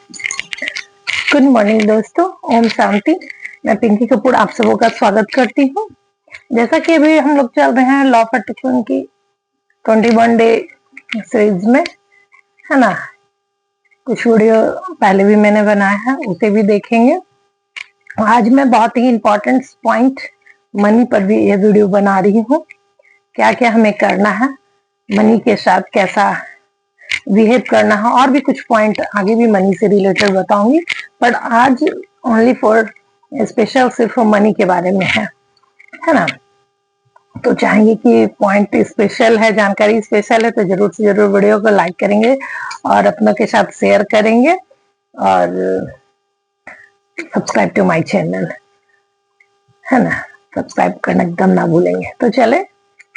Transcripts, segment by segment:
Good morning दोस्तों, ओम शांति। मैं पिंकी कपूर आप सबों का स्वागत करती हूँ। जैसा कि अभी हम लोग चल रहे हैं लॉ ऑफ अट्रैक्शन की 21 डे सीरीज में, है ना। कुछ वीडियो पहले भी मैंने बनाया है, उसे भी देखेंगे। आज मैं बहुत ही इम्पोर्टेंट पॉइंट मनी पर भी ये वीडियो बना रही हूँ। क्या क्या हमें करना है, मनी के साथ कैसा बिहेव करना है, और भी कुछ पॉइंट आगे भी मनी से रिलेटेड बताऊंगी। बट आज ओनली फॉर स्पेशल सिर्फ मनी के बारे में है ना। तो चाहेंगे कि पॉइंट स्पेशल है, जानकारी स्पेशल है, तो जरूर से जरूर वीडियो को लाइक करेंगे और अपनों के साथ शेयर करेंगे और सब्सक्राइब टू माय चैनल, है ना। सब्सक्राइब करना एकदम ना भूलेंगे। तो चले,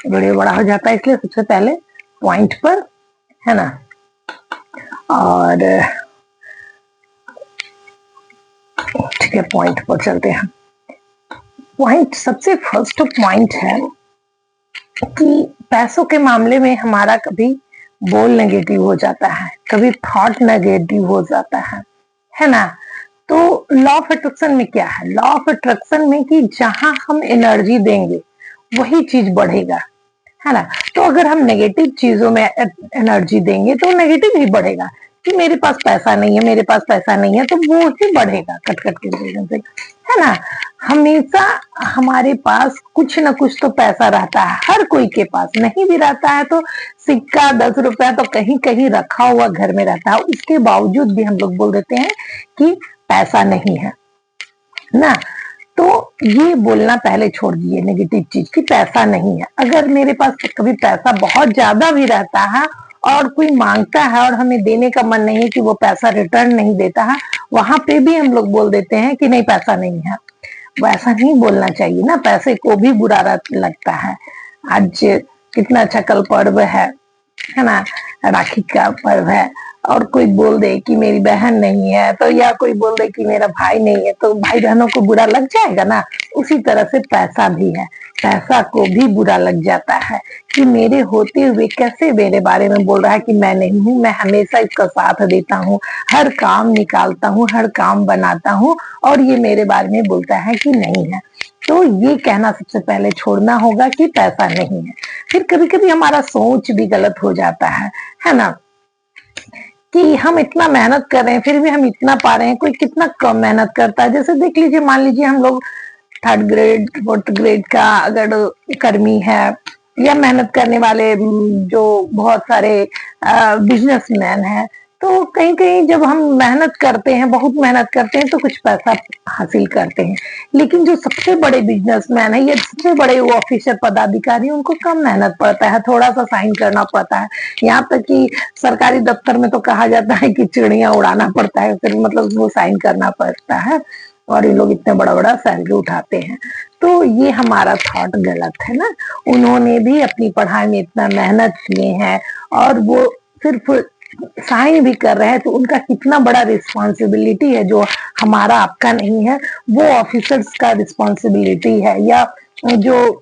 वीडियो बड़ा हो जाता है इसलिए सबसे पहले पॉइंट पर, है ना। और ठीक है, पॉइंट पर चलते हैं। पॉइंट, सबसे फर्स्ट पॉइंट है कि पैसों के मामले में हमारा कभी बोल नेगेटिव हो जाता है, कभी थॉट नेगेटिव हो जाता है ना। तो लॉ ऑफ अट्रैक्शन में क्या है? लॉ ऑफ अट्रैक्शन में कि जहां हम एनर्जी देंगे वही चीज बढ़ेगा, है ना। तो अगर हम नेगेटिव चीजों में एनर्जी देंगे तो नेगेटिव ही बढ़ेगा कि मेरे पास पैसा नहीं है, मेरे पास पैसा नहीं है, तो वो ही बढ़ेगा कट कट के वजह से, है ना। हमेशा हमारे पास कुछ ना कुछ तो पैसा रहता है, हर कोई के पास। नहीं भी रहता है तो सिक्का 10 रुपया तो कहीं कहीं रखा हुआ घर में रहता है, उसके बावजूद भी हम लोग बोल देते हैं कि पैसा नहीं है ना। तो ये बोलना पहले छोड़ दिए नेगेटिव चीज की पैसा नहीं है। अगर मेरे पास कभी पैसा बहुत ज्यादा भी रहता है और कोई मांगता है और हमें देने का मन नहीं है कि वो पैसा रिटर्न नहीं देता है, वहां पे भी हम लोग बोल देते हैं कि नहीं पैसा नहीं है। वैसा नहीं बोलना चाहिए ना, पैसे को भी बुरा लगता है। आज कितना अच्छा कल पर्व है ना, राखी का पर्व है, और कोई बोल दे कि मेरी बहन नहीं है, तो या कोई बोल दे कि मेरा भाई नहीं है, तो भाई बहनों को बुरा लग जाएगा ना। उसी तरह से पैसा भी है, पैसा को भी बुरा लग जाता है कि मेरे होते हुए कैसे मेरे बारे में बोल रहा है कि मैं नहीं हूँ। मैं हमेशा इसका साथ देता हूँ, हर काम निकालता हूँ, हर काम बनाता हूँ, और ये मेरे बारे में बोलता है कि नहीं है। तो ये कहना सबसे पहले छोड़ना होगा कि पैसा नहीं है। फिर कभी कभी हमारा सोच भी गलत हो जाता है ना, कि हम इतना मेहनत कर रहे हैं फिर भी हम इतना पा रहे हैं, कोई कितना कम मेहनत करता है। जैसे देख लीजिए, मान लीजिए हम लोग 3rd ग्रेड 4th ग्रेड का अगर कर्मी है, या मेहनत करने वाले जो बहुत सारे बिजनेसमैन है, तो कहीं कहीं जब हम मेहनत करते हैं, बहुत मेहनत करते हैं, तो कुछ पैसा हासिल करते हैं। लेकिन जो सबसे बड़े बिजनेसमैन है या सबसे बड़े वो ऑफिसर पदाधिकारी, उनको कम मेहनत पड़ता है, थोड़ा सा साइन करना पड़ता है। यहाँ तक कि सरकारी दफ्तर में तो कहा जाता है कि चिड़िया उड़ाना पड़ता है, फिर मतलब वो साइन करना पड़ता है, और ये लोग इतने बड़ा बड़ा सैलरी उठाते हैं। तो ये हमारा थॉट गलत है ना। उन्होंने भी अपनी पढ़ाई में इतना मेहनत किए हैं और वो सिर्फ साइन भी कर रहे हैं, तो उनका कितना बड़ा रिस्पॉन्सिबिलिटी है जो हमारा आपका नहीं है, वो ऑफिसर्स का रिस्पॉन्सिबिलिटी है। या जो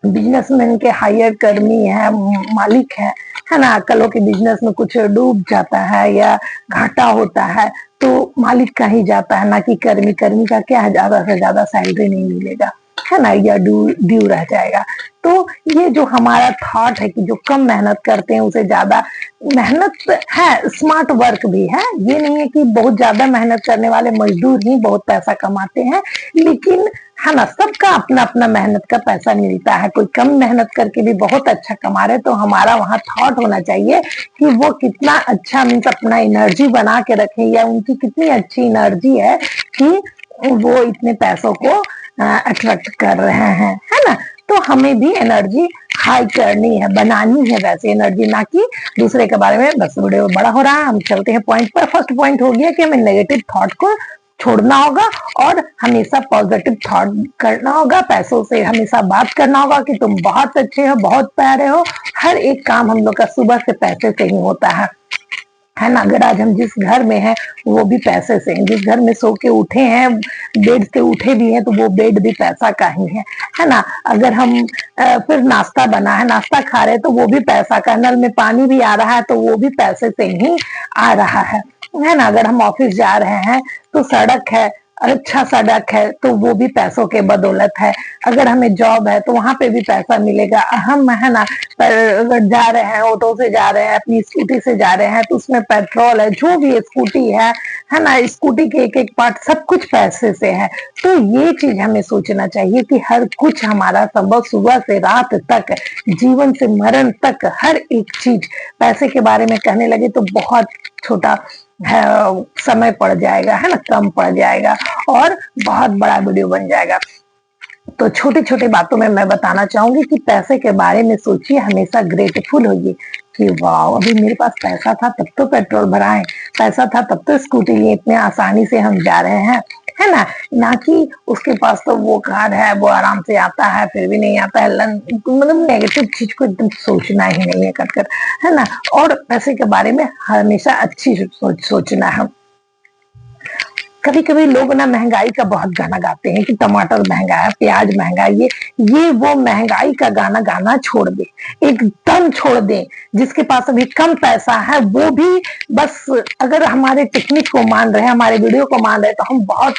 बिजनेसमैन के हायर कर्मी है, मालिक है ना। कल के बिजनेस में कुछ डूब जाता है या घाटा होता है तो मालिक का ही जाता है, ना कि कर्मी। कर्मी का क्या है, ज्यादा से ज्यादा सैलरी नहीं मिलेगा, है ना, या ड्यू रह जाएगा। तो ये जो हमारा थॉट है कि जो कम मेहनत करते हैं उसे ज्यादा मेहनत है, स्मार्ट वर्क भी है। ये नहीं है कि बहुत ज्यादा मेहनत करने वाले मजदूर ही बहुत पैसा कमाते हैं, लेकिन है ना, सबका अपना अपना मेहनत का पैसा मिलता है। कोई कम मेहनत करके भी बहुत अच्छा कमा रहे, तो हमारा वहां थॉट होना चाहिए कि वो कितना अच्छा मीन्स अपना एनर्जी बना के रखे, या उनकी कितनी अच्छी एनर्जी है कि वो इतने पैसों को अट्रैक्ट कर रहे हैं, है ना। तो हमें भी एनर्जी हाई करनी है, बनानी है वैसे एनर्जी, ना कि दूसरे के बारे में। बस वीडियो बड़ा हो रहा है, हम चलते हैं पॉइंट पर। फर्स्ट पॉइंट हो गया कि हमें नेगेटिव थॉट को छोड़ना होगा और हमेशा पॉजिटिव थॉट करना होगा। पैसों से हमेशा बात करना होगा कि तुम बहुत अच्छे हो, बहुत प्यारे हो। हर एक काम हम लोग का सुबह से पैसे से ही होता है ना। अगर आज हम जिस घर में हैं वो भी पैसे से हैं, जिस घर में सो के उठे हैं, बेड से उठे भी हैं, तो वो बेड भी पैसा का ही है ना। अगर हम फिर नाश्ता बना है, नाश्ता खा रहे हैं, तो वो भी पैसा का। नल में पानी भी आ रहा है तो वो भी पैसे से ही आ रहा है। है ना। अगर हम ऑफिस जा रहे हैं तो सड़क है, अच्छा सड़क है, तो वो भी पैसों के बदौलत है। अगर हमें जॉब है तो वहां पे भी पैसा मिलेगा। हम है ना, पर अगर जा रहे हैं, ऑटो से जा रहे हैं, अपनी स्कूटी से जा रहे हैं, तो उसमें पेट्रोल है, जो भी स्कूटी है ना, स्कूटी के एक एक पार्ट सब कुछ पैसे से है। तो ये चीज हमें सोचना चाहिए कि हर कुछ हमारा संभव, सुबह से रात तक, जीवन से मरण तक, हर एक चीज पैसे के बारे में कहने लगे तो बहुत छोटा है, समय पड़ जाएगा, है ना, कम पड़ जाएगा और बहुत बड़ा वीडियो बन जाएगा। तो छोटी छोटी बातों में मैं बताना चाहूंगी कि पैसे के बारे में सोचिए, हमेशा ग्रेटफुल होइए कि वाह, अभी मेरे पास पैसा था तब तो पेट्रोल भराए, पैसा था तब तो स्कूटी लिए, इतने आसानी से हम जा रहे हैं, है ना। ना कि उसके पास तो वो कार है, वो आराम से आता है, फिर भी नहीं आता है। मतलब नेगेटिव चीज को एकदम सोचना ही नहीं है कर, है ना। और पैसे के बारे में हमेशा अच्छी सोचना है। कभी कभी लोग ना महंगाई का बहुत गाना गाते हैं कि टमाटर महंगा है, प्याज महंगा है, ये वो महंगाई का गाना गाना छोड़ दे, एकदम छोड़ दे। जिसके पास अभी कम पैसा है वो भी बस, अगर हमारे टेक्निक को मान रहे हैं, हमारे वीडियो को मान रहे हैं, तो हम बहुत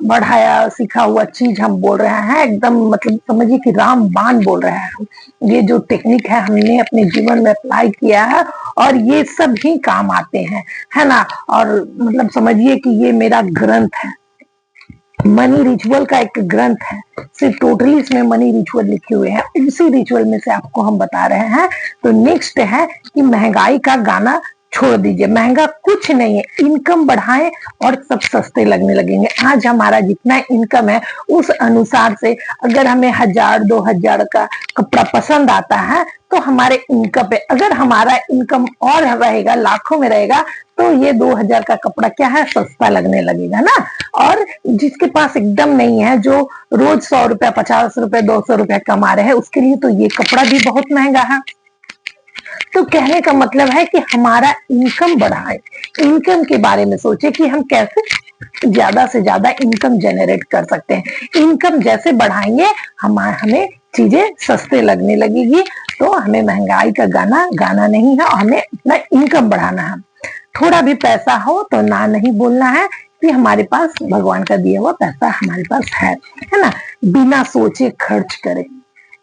बढ़ाया सीखा हुआ चीज हम बोल रहे हैं, एकदम मतलब समझिए कि रामबाण बोल रहे हैं। ये जो टेक्निक है हमने अपने जीवन में अप्लाई किया है और ये सब ही काम आते हैं, है ना। और मतलब समझिए कि ये मेरा ग्रंथ है, मनी रिचुअल का एक ग्रंथ है, सिर्फ टोटली इसमें मनी रिचुअल लिखे हुए हैं, उसी रिचुअल में से आपको हम बता रहे हैं। तो नेक्स्ट है कि महंगाई का गाना छोड़ दीजिए। महंगा कुछ नहीं है, इनकम बढ़ाएं और सब सस्ते लगने लगेंगे। आज हमारा जितना इनकम है उस अनुसार से अगर हमें 1000-2000 का कपड़ा पसंद आता है तो हमारे इनकम पे, अगर हमारा इनकम और रहेगा, लाखों में रहेगा, तो ये 2000 का कपड़ा क्या है, सस्ता लगने लगेगा ना। और जिसके पास एकदम नहीं है, जो रोज 100 रुपया, 50 रुपए, 200 रुपया कमा रहे हैं, उसके लिए तो ये कपड़ा भी बहुत महंगा है। तो कहने का मतलब है कि हमारा इनकम बढ़ाए, इनकम के बारे में सोचे कि हम कैसे ज्यादा से ज्यादा इनकम जनरेट कर सकते हैं। इनकम जैसे बढ़ाएंगे हमें चीजें सस्ते लगने लगेगी। तो हमें महंगाई का गाना गाना नहीं है, हमें अपना इनकम बढ़ाना है। थोड़ा भी पैसा हो तो ना नहीं बोलना है कि हमारे पास भगवान का दिया हुआ पैसा हमारे पास है ना। बिना सोचे खर्च करें,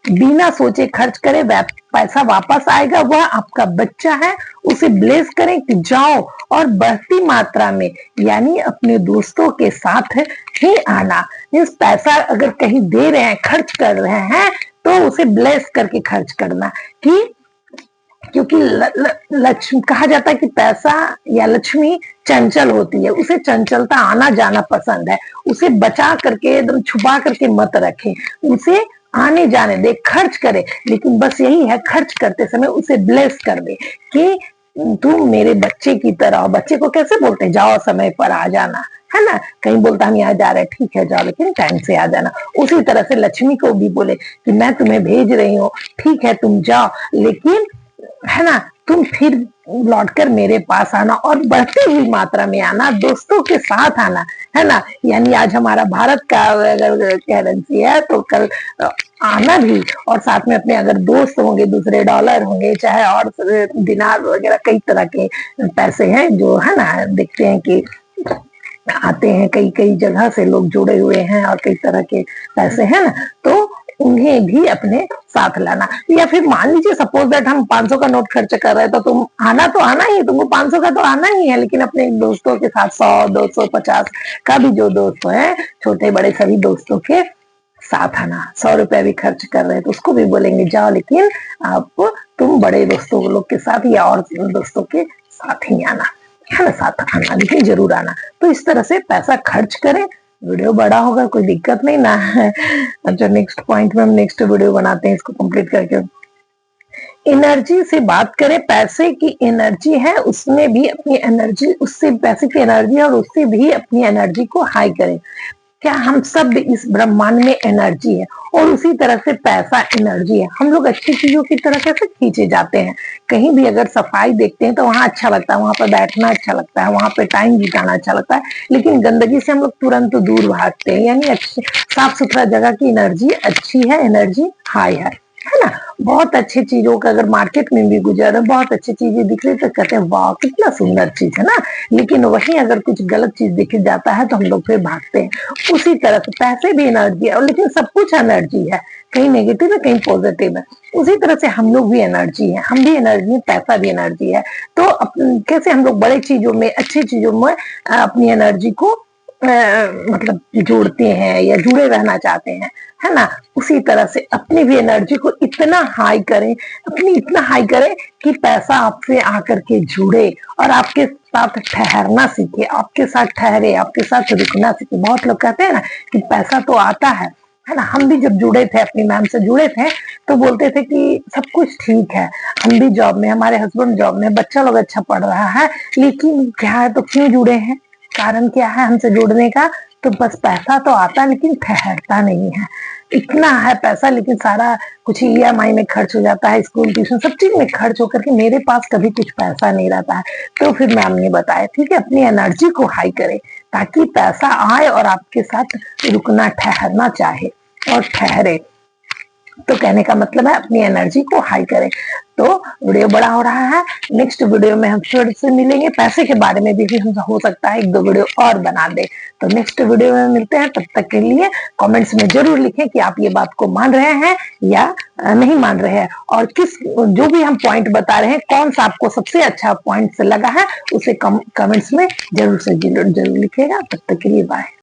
बिना सोचे खर्च करें, पैसा वापस आएगा, वह आपका बच्चा है, उसे ब्लेस करें कि जाओ, और बढ़ती मात्रा में, यानी अपने दोस्तों के साथ ही आना। इस पैसा अगर कहीं दे रहे हैं, खर्च कर रहे हैं, तो उसे ब्लेस करके खर्च करना। कि क्योंकि लक्ष्मी कहा जाता है कि पैसा या लक्ष्मी चंचल होती है, उसे चंचलता आना जाना पसंद है, उसे बचा करके एकदम छुपा करके मत रखें, उसे आने जाने दे, खर्च करे, लेकिन बस यही है, खर्च करते समय उसे ब्लेस कर दे कि तुम मेरे बच्चे की तरह। बच्चे को कैसे बोलते हैं, जाओ समय पर आ जाना, है ना। कहीं बोलता हम यहाँ जा रहे हैं, ठीक है जाओ, लेकिन टाइम से आ जाना। उसी तरह से लक्ष्मी को भी बोले कि मैं तुम्हें भेज रही हूँ, ठीक है तुम जाओ, लेकिन है ना, तुम फिर लौटकर मेरे पास आना, और बढ़ती हुई मात्रा में आना, दोस्तों के साथ आना, है ना। यानी आज हमारा भारत का अगर करेंसी है तो कल आना भी, और साथ में अपने अगर दोस्त होंगे, दूसरे डॉलर होंगे, चाहे और दिनार वगैरह, कई तरह के पैसे हैं जो है ना, देखते हैं कि आते हैं, कई कई जगह से लोग जुड़े हुए हैं और कई तरह के पैसे हैं ना, तो उन्हें भी अपने साथ लाना। या फिर मान लीजिए सपोज दैट हम 500 का नोट खर्च कर रहे हैं, तो तुम आना तो आना ही, तुमको 500 का तो आना ही है, लेकिन अपने दोस्तों के साथ 100, 200, 50 का भी जो दोस्त है, छोटे बड़े सभी दोस्तों के साथ आना। 100 रुपया भी खर्च कर रहे हैं तो उसको भी बोलेंगे जाओ, लेकिन आप तुम बड़े दोस्तों लोग के साथ या और दोस्तों के साथ ही आना, है ना, साथ आना, लेकिन जरूर आना। तो इस तरह से पैसा खर्च करें, वीडियो बड़ा होगा कोई दिक्कत नहीं ना है। अच्छा, नेक्स्ट पॉइंट में हम नेक्स्ट वीडियो बनाते हैं, इसको कंप्लीट करके। एनर्जी से बात करें, पैसे की एनर्जी है, उसमें भी अपनी एनर्जी, उससे पैसे की एनर्जी और उससे भी अपनी एनर्जी को हाई करें। क्या हम सब इस ब्रह्मांड में एनर्जी है, और उसी तरह से पैसा एनर्जी है। हम लोग अच्छी चीजों की तरह कैसे खींचे जाते हैं, कहीं भी अगर सफाई देखते हैं तो वहां अच्छा लगता है, वहां पर बैठना अच्छा लगता है, वहां पे टाइम बिताना अच्छा लगता है, लेकिन गंदगी से हम लोग तुरंत दूर भागते हैं। यानी अच्छी साफ सुथरा जगह की एनर्जी अच्छी है, एनर्जी हाई है। है ना। बहुत अच्छी चीजों का अगर मार्केट में भी गुजर है, बहुत अच्छी चीजें दिख रही तो कहते हैं वाह कितना सुंदर चीज है ना, लेकिन वहीं अगर कुछ गलत चीज दिख जाता है तो हम लोग फिर भागते हैं। उसी तरह से पैसे भी एनर्जी है, और लेकिन सब कुछ एनर्जी है, कहीं नेगेटिव है कहीं पॉजिटिव है। उसी तरह से हम लोग भी एनर्जी है, हम भी एनर्जी है, पैसा भी एनर्जी है। तो कैसे हम लोग बड़े चीजों में, अच्छी चीजों में अपनी एनर्जी को मतलब जोड़ते हैं या जुड़े रहना चाहते हैं, है ना। उसी तरह से अपनी भी एनर्जी को इतना हाई करें, अपनी इतना हाई करें कि पैसा आपसे आकर के जुड़े और आपके साथ ठहरना सीखे, आपके साथ ठहरे, आपके साथ रुकना सीखे। बहुत लोग कहते हैं ना कि पैसा तो आता है ना। हम भी जब जुड़े थे, अपनी मैम से जुड़े थे, तो बोलते थे कि सब कुछ ठीक है, हम भी जॉब में, हमारे हस्बैंड जॉब में, बच्चा लोग अच्छा पढ़ रहा है, लेकिन क्या है तो क्यों जुड़े हैं, कारण क्या है हमसे जुड़ने का। तो बस पैसा तो आता लेकिन ठहरता नहीं है। इतना है पैसा लेकिन सारा कुछ ईएमआई में खर्च हो जाता है, स्कूल ट्यूशन सब चीज में खर्च होकर के मेरे पास कभी कुछ पैसा नहीं रहता है। तो फिर मैम ने बताया ठीक है, अपनी एनर्जी को हाई करें ताकि पैसा आए और आपके साथ रुकना ठहरना चाहे और ठहरे। तो कहने का मतलब है अपनी एनर्जी को हाई करें। तो वीडियो बड़ा हो रहा है, नेक्स्ट वीडियो में हम फिर से मिलेंगे। पैसे के बारे में भी हम हो सकता है एक दो वीडियो और बना दे। तो नेक्स्ट वीडियो में मिलते हैं, तब तक के लिए कमेंट्स में जरूर लिखें कि आप ये बात को मान रहे हैं या नहीं मान रहे हैं, और किस जो भी हम पॉइंट बता रहे हैं कौन सा आपको सबसे अच्छा पॉइंट लगा है उसे कमेंट्स में जरूर से जरूर लिखिएगा। तब तक के लिए बाय।